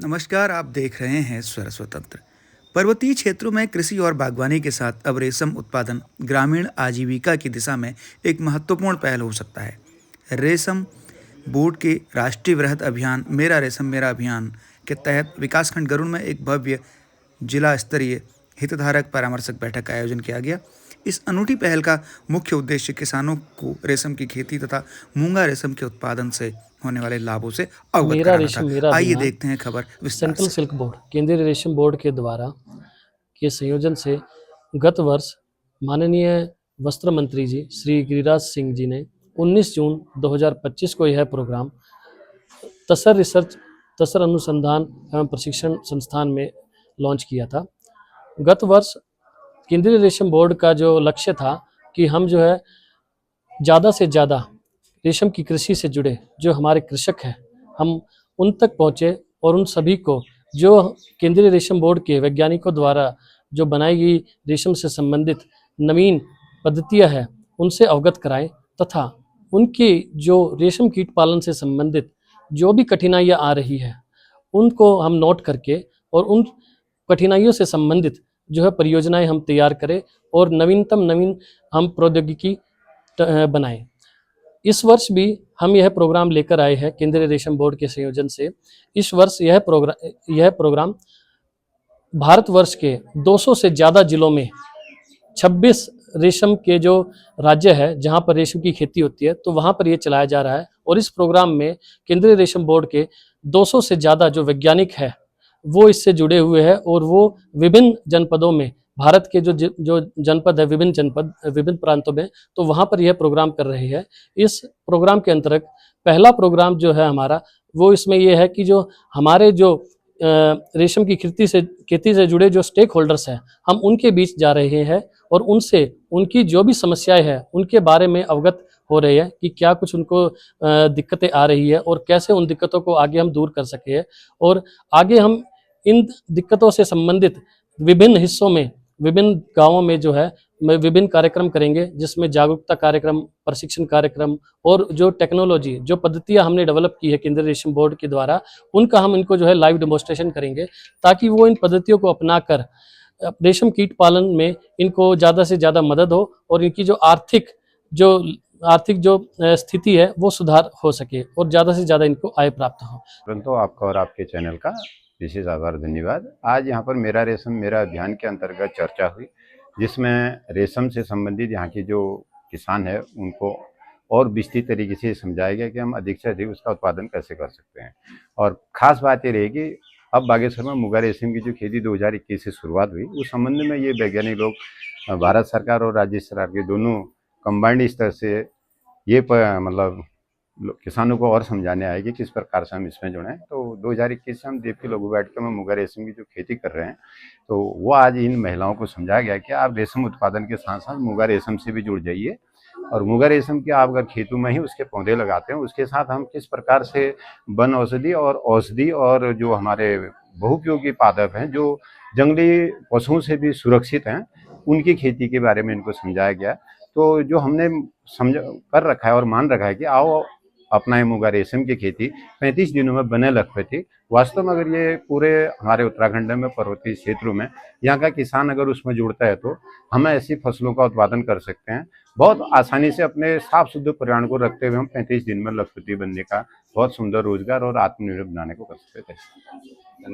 नमस्कार, आप देख रहे हैं स्वर स्वतंत्र। पर्वतीय क्षेत्रों में कृषि और बागवानी के साथ अब रेशम उत्पादन ग्रामीण आजीविका की दिशा में एक महत्वपूर्ण पहल हो सकता है। रेशम बोर्ड के राष्ट्रीय वृहद अभियान मेरा रेशम मेरा अभियान के तहत विकासखंड गरुड़ में एक भव्य जिला स्तरीय हितधारक परामर्शक बैठक का आयोजन किया गया। इस अनूठी पहल का मुख्य उद्देश्य किसानों को रेशम की खेती तथा मूंगा रेशम के उत्पादन से होने वाले लाभों से अवगत मेरा कराना था। रेशम मेरा आइए अभियान देखते हैं खबर विस्तार सेंट्रल से। सिल्क बोर्ड केंद्रीय रेशम बोर्ड के द्वारा के संयोजन से गत वर्ष माननीय वस्त्र मंत्री जी श्री गिरिराज सिंह जी ने 19 जून 2025 को यह प्रोग्राम तसर अनुसंधान एवं प्रशिक्षण संस्थान में लॉन्च किया था। गत वर्ष केंद्रीय रेशम बोर्ड का जो लक्ष्य था कि हम जो है ज़्यादा से ज़्यादा रेशम की कृषि से जुड़े जो हमारे कृषक हैं हम उन तक पहुँचे और उन सभी को जो केंद्रीय रेशम बोर्ड के वैज्ञानिकों द्वारा जो बनाई गई रेशम से संबंधित नवीन पद्धतियां हैं उनसे अवगत कराएं तथा उनकी जो रेशम कीट पालन से संबंधित जो भी कठिनाइयां आ रही है उनको हम नोट करके और उन कठिनाइयों से संबंधित जो है परियोजनाएं हम तैयार करें और नवीन हम प्रौद्योगिकी बनाएं। इस वर्ष भी हम यह प्रोग्राम लेकर आए हैं केंद्रीय रेशम बोर्ड के संयोजन से। इस वर्ष यह प्रोग्राम भारतवर्ष के 200 से ज़्यादा जिलों में 26 रेशम के जो राज्य है जहां पर रेशम की खेती होती है तो वहां पर यह चलाया जा रहा है और इस प्रोग्राम में केंद्रीय रेशम बोर्ड के 200 से ज़्यादा जो वैज्ञानिक है वो इससे जुड़े हुए हैं और वो विभिन्न जनपदों में भारत के जो जनपद है विभिन्न प्रांतों में तो वहाँ पर यह प्रोग्राम कर रहे हैं। इस प्रोग्राम के अंतर्गत पहला प्रोग्राम जो है हमारा वो इसमें यह है कि जो हमारे जो रेशम की खेती से जुड़े जो स्टेक होल्डर्स हैं हम उनके बीच जा रहे हैं और उनसे उनकी जो भी समस्याएं हैं उनके बारे में अवगत हो रहे हैं कि क्या कुछ उनको दिक्कतें आ रही है और कैसे उन दिक्कतों को आगे हम दूर कर सके और आगे हम इन दिक्कतों से संबंधित विभिन्न हिस्सों में विभिन्न गांवों में जो है विभिन्न कार्यक्रम करेंगे जिसमें जागरूकता कार्यक्रम प्रशिक्षण कार्यक्रम और जो टेक्नोलॉजी जो पद्धतियां हमने डेवलप की है केंद्रीय रेशम बोर्ड के द्वारा उनका हम इनको जो है लाइव डेमोन्स्ट्रेशन करेंगे ताकि वो इन पद्धतियों को अपनाकर रेशम कीट पालन में इनको ज़्यादा से ज़्यादा मदद हो और इनकी जो आर्थिक जो स्थिति है वो सुधार हो सके और ज़्यादा से ज़्यादा इनको आय प्राप्त हो। परंतु आपका और आपके चैनल का विशेष आभार धन्यवाद। आज यहाँ पर मेरा रेशम मेरा अभियान के अंतर्गत चर्चा हुई जिसमें रेशम से संबंधित यहाँ के जो किसान है उनको और विस्तृत तरीके से समझाया गया कि हम अधिक से अधिक उसका उत्पादन कैसे कर सकते हैं। और ख़ास बात ये रहेगी अब बागेश्वर में मुगा रेशम की जो खेती 2021 से शुरुआत हुई उस संबंध में ये वैज्ञानिक लोग भारत सरकार और राज्य सरकार के दोनों कंबाइंड स्तर से ये मतलब किसानों को और समझाने आए कि किस प्रकार से हम इसमें जुड़े। तो 2021 से हम देव की लघु वाटिका में मुगा रेशम की जो खेती कर रहे हैं तो वो आज इन महिलाओं को समझाया गया कि आप रेशम उत्पादन के साथ साथ मुगा रेशम से भी जुड़ जाइए और मुगा रेशम के आप अगर खेतों में ही उसके पौधे लगाते हैं उसके साथ हम किस प्रकार से वन औषधि और जो हमारे बहुउपयोगी पादप हैं जो जंगली पशुओं से भी सुरक्षित हैं उनकी खेती के बारे में इनको समझाया गया। तो जो हमने समझ कर रखा है और मान रखा है कि आओ अपनाएं मुगा रेशम की खेती 35 दिनों में बने लखपति। वास्तव में अगर ये पूरे हमारे उत्तराखंड में पर्वतीय क्षेत्रों में यहाँ का किसान अगर उसमें जुड़ता है तो हम ऐसी फसलों का उत्पादन कर सकते हैं बहुत आसानी से अपने साफ शुद्ध पर्यावरण को रखते हुए हम 35 दिन में लखपति बनने का बहुत सुंदर रोजगार और आत्मनिर्भर बनाने को कर सकते थे।